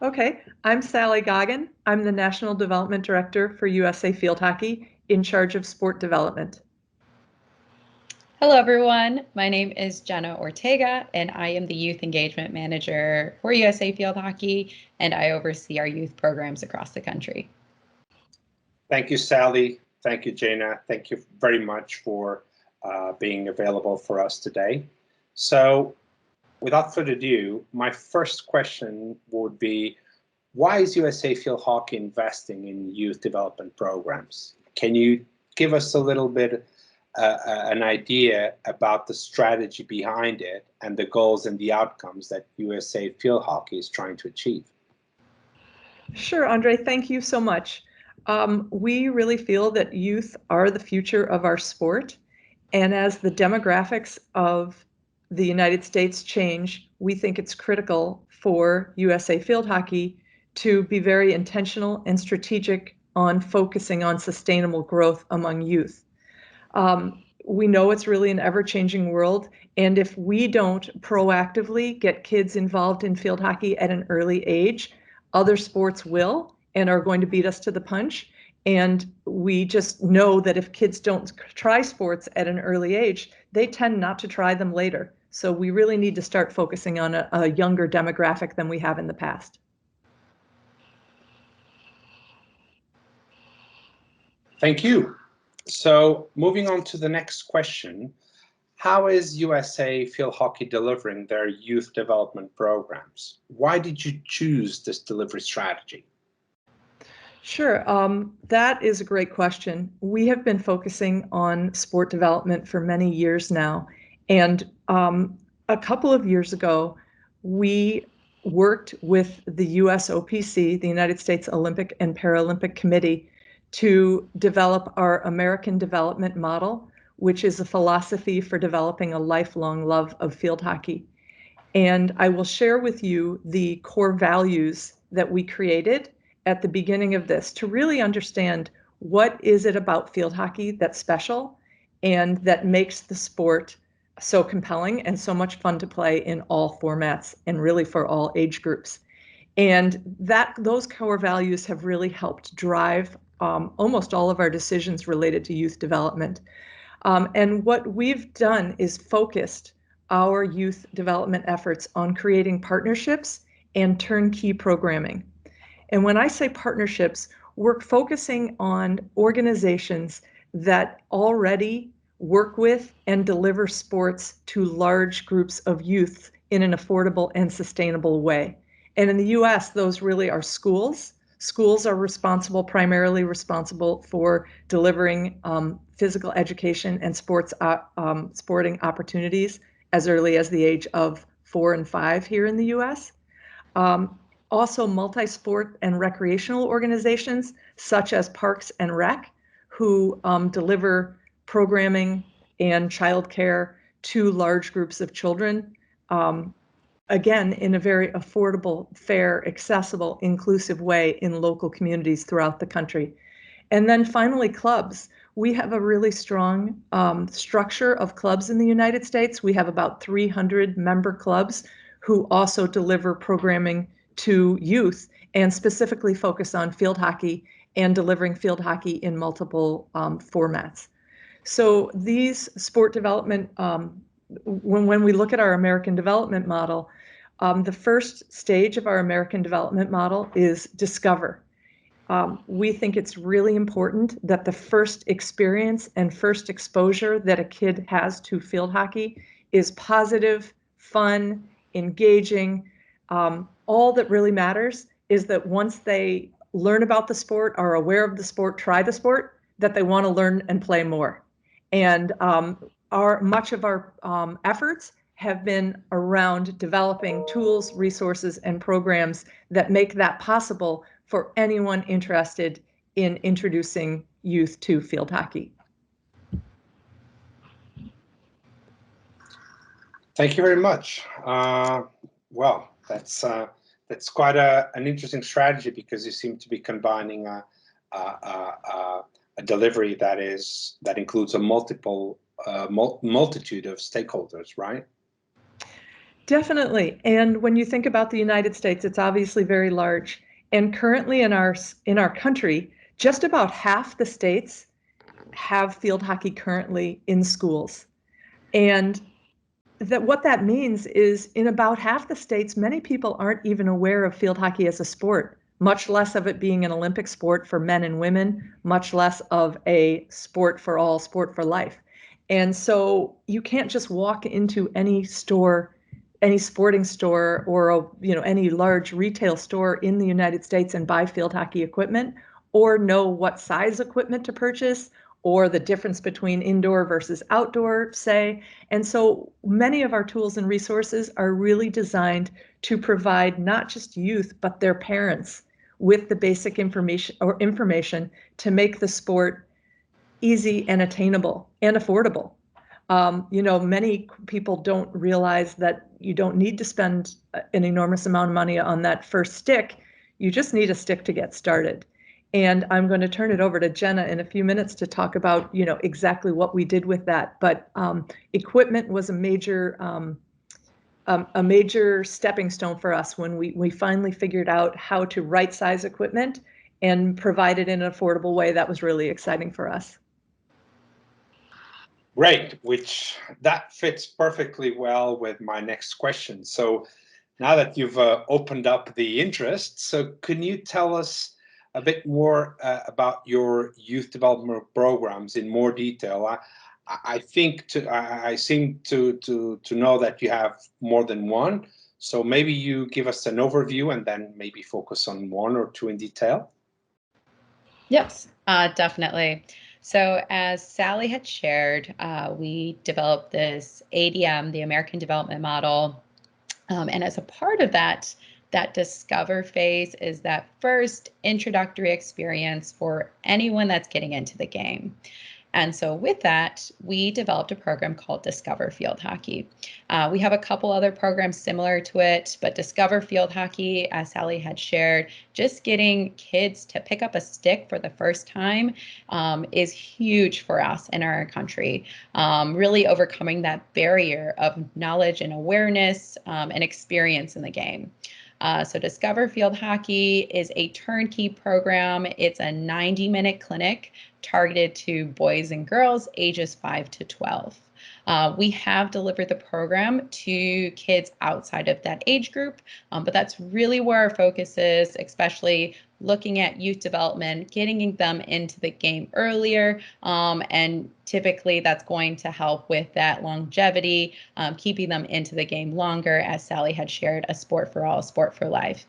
Okay, I'm Sally Goggin. I'm the National Development Director for USA Field Hockey, in charge of sport development. Hello, everyone. My name is Jenna Ortega, and I am the Youth Engagement Manager for USA Field Hockey, and I oversee our youth programs across the country. Thank you, Sally. Thank you, Jenna. Thank you very much for being available for us today. So, without further ado, my first question would be, why is USA Field Hockey investing in youth development programs? Can you give us a little bit an idea about the strategy behind it and the goals and the outcomes that USA Field Hockey is trying to achieve? Sure, Andre, thank you so much. We really feel that youth are the future of our sport. And as the demographics of the United States change, we think it's critical for USA Field Hockey to be very intentional and strategic on focusing on sustainable growth among youth. We know it's really an ever-changing world, and if we don't proactively get kids involved in field hockey at an early age, other sports will and are going to beat us to the punch. And we just know that if kids don't try sports at an early age, they tend not to try them later. So we really need to start focusing on a younger demographic than we have in the past. Thank you. So moving on to the next question, how is USA Field Hockey delivering their youth development programs? Why did you choose this delivery strategy? Sure, that is a great question. We have been focusing on sport development for many years now. And a couple of years ago, we worked with the USOPC, the United States Olympic and Paralympic Committee, to develop our American Development Model, which is a philosophy for developing a lifelong love of field hockey. And I will share with you the core values that we created at the beginning of this to really understand what is it about field hockey that's special and that makes the sport so compelling and so much fun to play in all formats and really for all age groups. And those core values have really helped drive almost all of our decisions related to youth development. And what we've done is focused our youth development efforts on creating partnerships and turnkey programming. And when I say partnerships, we're focusing on organizations that already work with and deliver sports to large groups of youth in an affordable and sustainable way. And in the US, those really are schools. Schools are primarily responsible for delivering physical education and sporting opportunities as early as the age of 4 and 5 here in the US. Also multi-sport and recreational organizations such as Parks and Rec, who deliver programming and childcare to large groups of children, again, in a very affordable, fair, accessible, inclusive way in local communities throughout the country. And then finally, clubs. We have a really strong structure of clubs in the United States. We have about 300 member clubs who also deliver programming to youth and specifically focus on field hockey and delivering field hockey in multiple formats. So these sport development, when we look at our American development model, the first stage of our American development model is discover. We think it's really important that the first experience and first exposure that a kid has to field hockey is positive, fun, engaging. All that really matters is that once they learn about the sport, are aware of the sport, try the sport, that they want to learn and play more. And much of our efforts have been around developing tools, resources, and programs that make that possible for anyone interested in introducing youth to field hockey. Thank you very much. Well, that's quite an interesting strategy because you seem to be combining a delivery that includes a multitude of stakeholders, right? Definitely. And when you think about the United States, it's obviously very large. And currently in our country, just about half the states have field hockey currently in schools. And what that means is in about half the states, many people aren't even aware of field hockey as a sport, much less of it being an Olympic sport for men and women, much less of a sport for all, sport for life. And so you can't just walk into any store, any sporting store, or any large retail store in the United States and buy field hockey equipment, or know what size equipment to purchase, or the difference between indoor versus outdoor, say. And so many of our tools and resources are really designed to provide not just youth, but their parents with the basic information to make the sport easy and attainable and affordable. Many people don't realize that you don't need to spend an enormous amount of money on that first stick. You just need a stick to get started. And I'm going to turn it over to Jenna in a few minutes to talk about, exactly what we did with that. But equipment was a major stepping stone for us when we finally figured out how to right size equipment and provide it in an affordable way. That was really exciting for us. Great, which that fits perfectly well with my next question. So now that you've opened up the interest, so can you tell us a bit more about your youth development programs in more detail? I seem to know that you have more than one. So maybe you give us an overview and then maybe focus on one or two in detail. Yes, definitely. So as Sally had shared, we developed this ADM, the American Development Model. And as a part of that, that discover phase is that first introductory experience for anyone that's getting into the game. And so with that, we developed a program called Discover Field Hockey. We have a couple other programs similar to it, but Discover Field Hockey, as Sally had shared, just getting kids to pick up a stick for the first time is huge for us in our country. Really overcoming that barrier of knowledge and awareness and experience in the game. So Discover Field Hockey is a turnkey program. It's a 90-minute clinic targeted to boys and girls ages 5 to 12. We have delivered the program to kids outside of that age group, but that's really where our focus is, especially looking at youth development, getting them into the game earlier, and typically that's going to help with that longevity, keeping them into the game longer, as Sally had shared, a sport for all, a sport for life.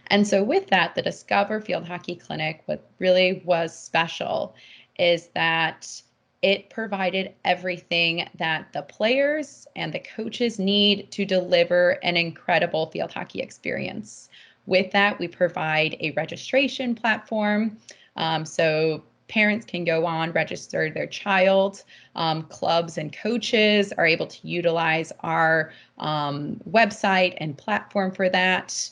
And so with that, the Discover Field Hockey Clinic, what really was special is that it provided everything that the players and the coaches need to deliver an incredible field hockey experience. With that, we provide a registration platform. So parents can go on, register their child. Clubs and coaches are able to utilize our website and platform for that.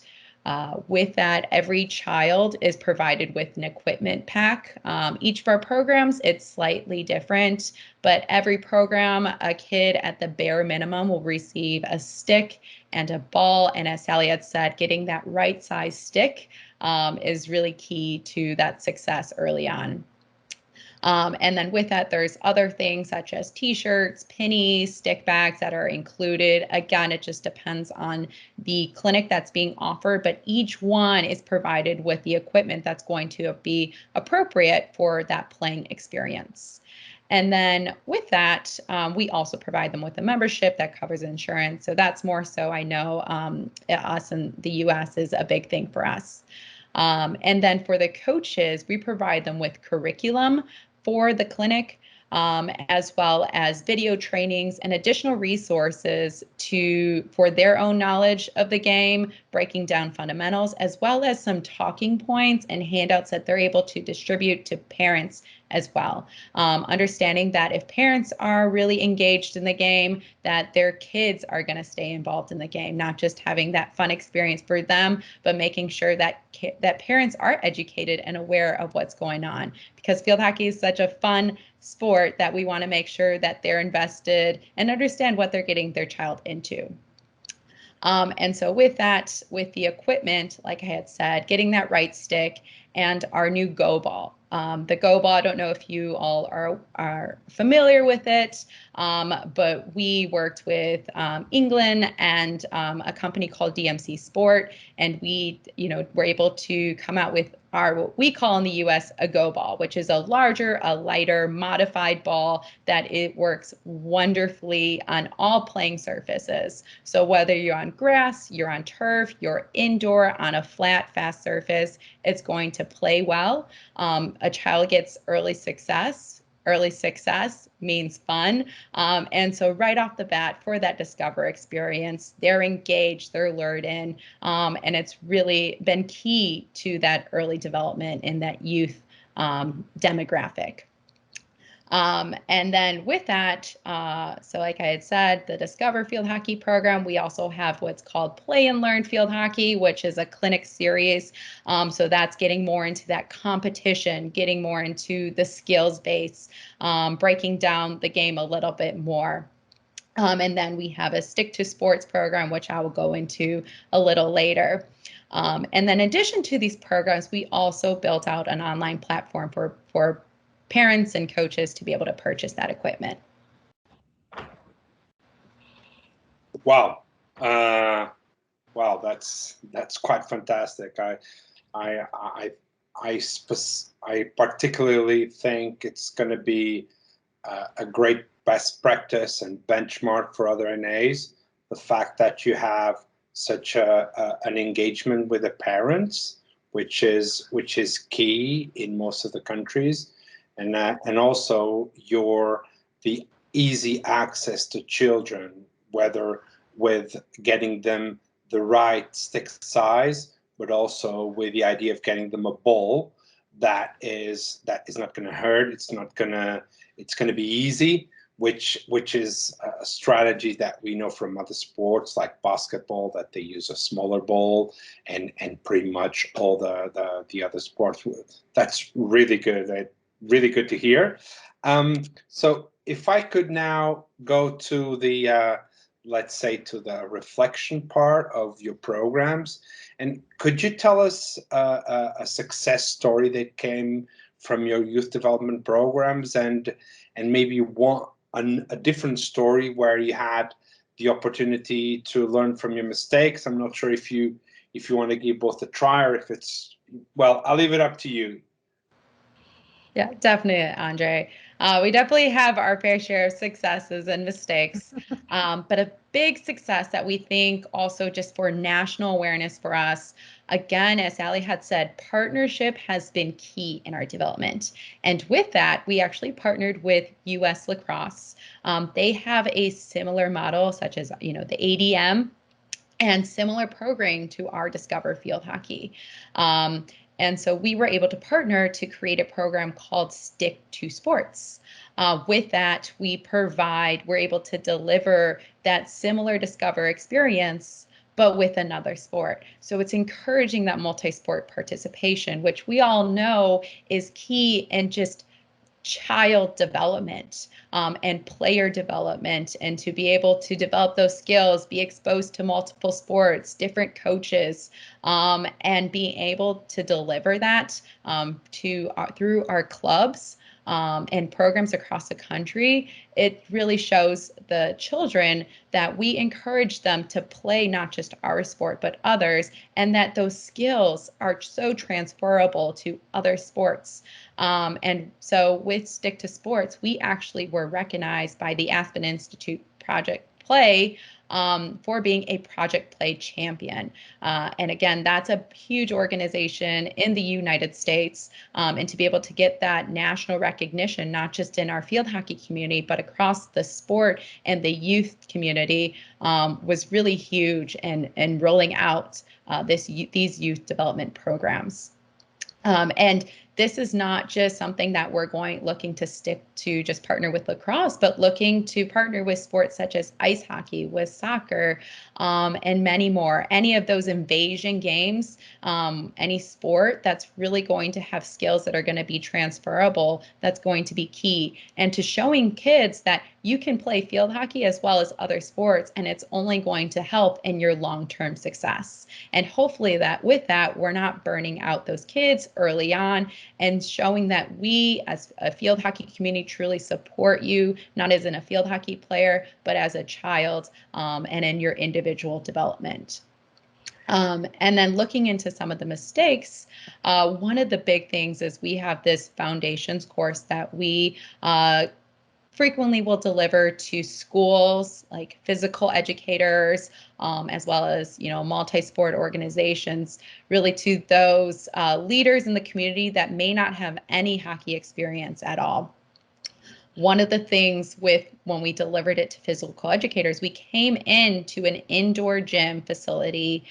With that, every child is provided with an equipment pack. Each of our programs, it's slightly different, but every program, a kid at the bare minimum will receive a stick and a ball. And as Sally had said, getting that right size stick is really key to that success early on. And then with that, there's other things such as t-shirts, pennies, stick bags that are included. Again, it just depends on the clinic that's being offered, but each one is provided with the equipment that's going to be appropriate for that playing experience. And then with that, we also provide them with a membership that covers insurance. So that's more so, I know us in the US is a big thing for us. And then for the coaches, we provide them with curriculum for the clinic, as well as video trainings and additional resources for their own knowledge of the game, breaking down fundamentals, as well as some talking points and handouts that they're able to distribute to parents as well. Understanding that if parents are really engaged in the game, that their kids are going to stay involved in the game, not just having that fun experience for them, but making sure that parents are educated and aware of what's going on. Because field hockey is such a fun sport that we want to make sure that they're invested and understand what they're getting their child into. And so with that, with the equipment, like I had said, getting that right stick and our new Go Ball. The Go Ball, I don't know if you all are familiar with it, but we worked with England and a company called DMC Sport, and we, were able to come out with what we call in the US a Go Ball, which is a larger, a lighter, modified ball that it works wonderfully on all playing surfaces. So whether you're on grass, you're on turf, you're indoor on a flat, fast surface, it's going to play well. A child gets early success. Early success means fun. And so right off the bat for that Discover experience, they're engaged, they're lured in, and it's really been key to that early development in that youth demographic. And then with that, so like I had said, the Discover Field Hockey program, we also have what's called Play and Learn Field Hockey, which is a clinic series. So that's getting more into that competition, getting more into the skills base, breaking down the game a little bit more. And then we have a Stick to Sports program, which I will go into a little later. And then in addition to these programs, we also built out an online platform for parents and coaches to be able to purchase that equipment. Wow. Wow, that's quite fantastic. I particularly think it's going to be a great best practice and benchmark for other NAs. The fact that you have such an engagement with the parents, which is key in most of the countries, and also the easy access to children, whether with getting them the right stick size, but also with the idea of getting them a ball that is not going to hurt. It's going to be easy, which is a strategy that we know from other sports like basketball, that they use a smaller ball, and pretty much all the other sports. That's really good. Really good to hear. So if I could now go to the let's say to the reflection part of your programs, and could you tell us a success story that came from your youth development programs, and maybe a different story where you had the opportunity to learn from your mistakes? I'm not sure if you want to give both a try, or if it's, well, I'll leave it up to you. Yeah, definitely, Andre. We definitely have our fair share of successes and mistakes, but a big success that we think also just for national awareness for us, again, as Sally had said, partnership has been key in our development. And with that, we actually partnered with US Lacrosse. They have a similar model, such as, the ADM, and similar programming to our Discover Field Hockey. And so we were able to partner to create a program called Stick to Sports. With that, we're able to deliver that similar Discover experience, but with another sport. So it's encouraging that multi-sport participation, which we all know is key in just child development and player development, and to be able to develop those skills, be exposed to multiple sports, different coaches, and being able to deliver that through our clubs and programs across the country. It really shows the children that we encourage them to play not just our sport, but others, and that those skills are so transferable to other sports. And so with Stick to Sports, we actually were recognized by the Aspen Institute Project Play for being a Project Play champion. And again, that's a huge organization in the United States. And to be able to get that national recognition, not just in our field hockey community, but across the sport and the youth community, was really huge in rolling out these youth development programs. And this is not just something that we're looking to stick to just partner with lacrosse, but looking to partner with sports such as ice hockey, with soccer, and many more. Any of those invasion games, any sport that's really going to have skills that are going to be transferable, that's going to be key. And to showing kids that you can play field hockey as well as other sports, and it's only going to help in your long-term success. And hopefully that with that, we're not burning out those kids early on, and showing that we as a field hockey community truly support you, not as in a field hockey player, but as a child, and in your individual development. And then looking into some of the mistakes, one of the big things is we have this foundations course that we frequently will deliver to schools, like physical educators, as well as, multi-sport organizations, really to those leaders in the community that may not have any hockey experience at all. One of the things when we delivered it to physical educators, we came into an indoor gym facility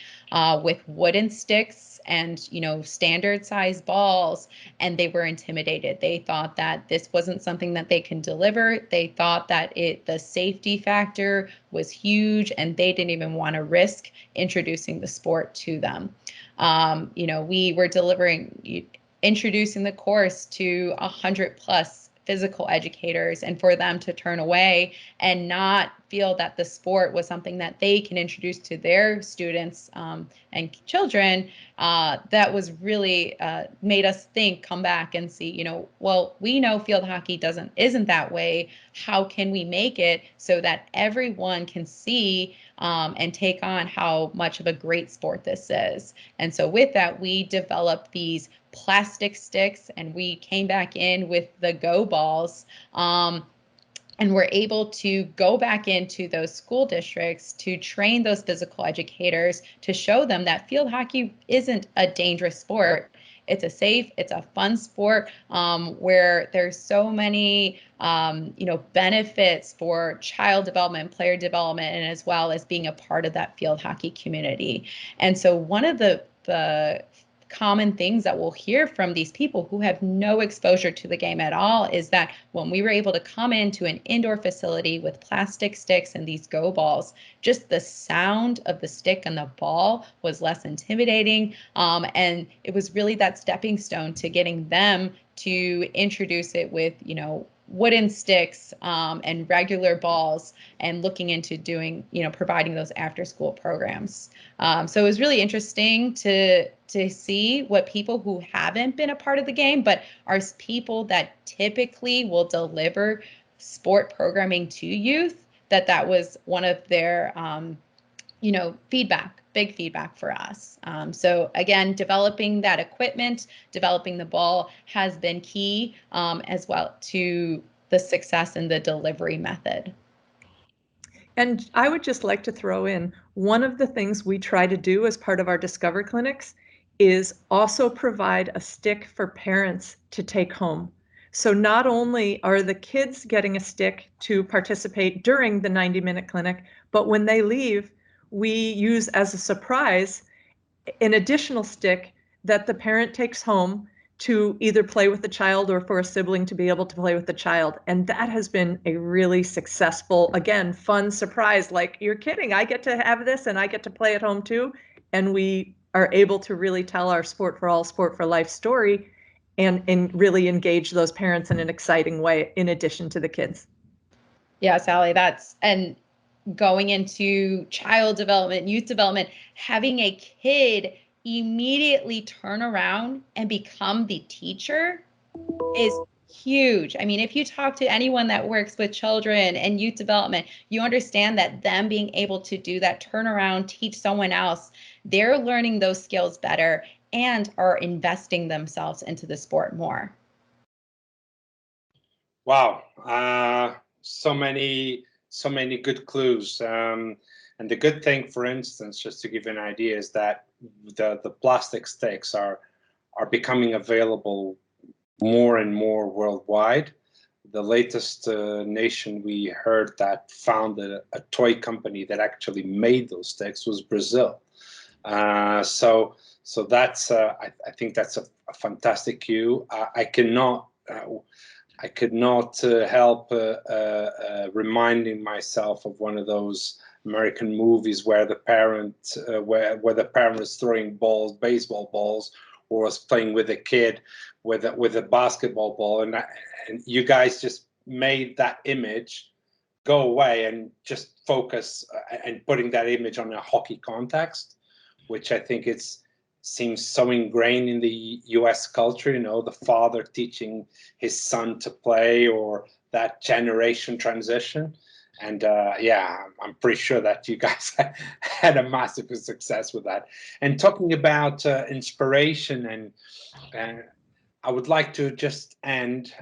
with wooden sticks and, standard size balls, and they were intimidated. They thought that this wasn't something that they can deliver. They thought that the safety factor was huge, and they didn't even want to risk introducing the sport to them. We were introducing the course to 100+ physical educators, and for them to turn away and not feel that the sport was something that they can introduce to their students and children, that was really made us come back and see, well, we know field hockey isn't that way. How can we make it so that everyone can see and take on how much of a great sport this is? And so with that, we developed these plastic sticks, and we came back in with the go balls, and we're able to go back into those school districts to train those physical educators to show them that field hockey isn't a dangerous sport. It's a safe, it's a fun sport, where there's so many benefits for child development, player development, and as well as being a part of that field hockey community. And so one of the common things that we'll hear from these people who have no exposure to the game at all is that when we were able to come into an indoor facility with plastic sticks and these go balls, just the sound of the stick and the ball was less intimidating. And it was really that stepping stone to getting them to introduce it with, wooden sticks and regular balls, and looking into doing, providing those after school programs. So it was really interesting to see what people who haven't been a part of the game, but are people that typically will deliver sport programming to youth, that was one of their, big feedback for us. So again, developing that equipment, developing the ball has been key, as well to the success in the delivery method. And I would just like to throw in, one of the things we try to do as part of our Discover clinics is also provide a stick for parents to take home. So not only are the kids getting a stick to participate during the 90-minute clinic, but when they leave, we use as a surprise an additional stick that the parent takes home to either play with the child or for a sibling to be able to play with the child. And that has been a really successful, again, fun surprise. Like, you're kidding, I get to have this and I get to play at home too. And we are able to really tell our Sport for All, Sport for Life story, and really engage those parents in an exciting way in addition to the kids. Yeah, Sally, and going into child development, youth development, having a kid immediately turn around and become the teacher is huge. I mean, if you talk to anyone that works with children and youth development, you understand that them being able to do that turnaround, teach someone else, they're learning those skills better and are investing themselves into the sport more. Wow, so many good clues. And the good thing, for instance, just to give you an idea, is that the plastic sticks are becoming available more and more worldwide. The latest nation we heard that found a toy company that actually made those sticks was Brazil. So that's I think that's a fantastic cue. I could not help reminding myself of one of those American movies where the parent, where the parent was throwing balls, baseball balls, or was playing with a kid with a basketball ball, and you guys just made that image go away and just focus and putting that image on a hockey context, which I think seems so ingrained in the US culture, you know, the father teaching his son to play, or that generation transition. And yeah, I'm pretty sure that you guys had a massive success with that. And talking about inspiration, and I would like to just end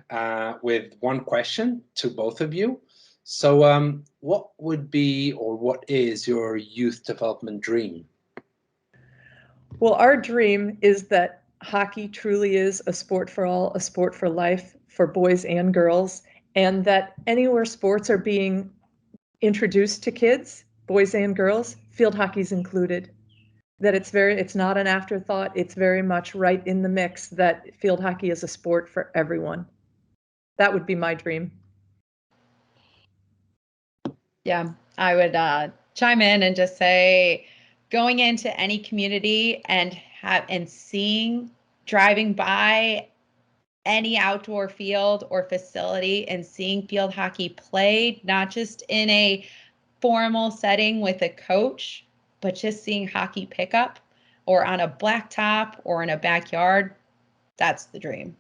with one question to both of you. So what would be, or what is your youth development dream? Well, our dream is that hockey truly is a sport for all, a sport for life, for boys and girls, and that anywhere sports are being introduced to kids, boys and girls, field hockey's included. That it's not an afterthought, it's very much right in the mix, that field hockey is a sport for everyone. That would be my dream. Yeah, I would chime in and just say, going into any community and seeing, driving by any outdoor field or facility and seeing field hockey played, not just in a formal setting with a coach, but just seeing hockey pickup or on a blacktop or in a backyard, that's the dream.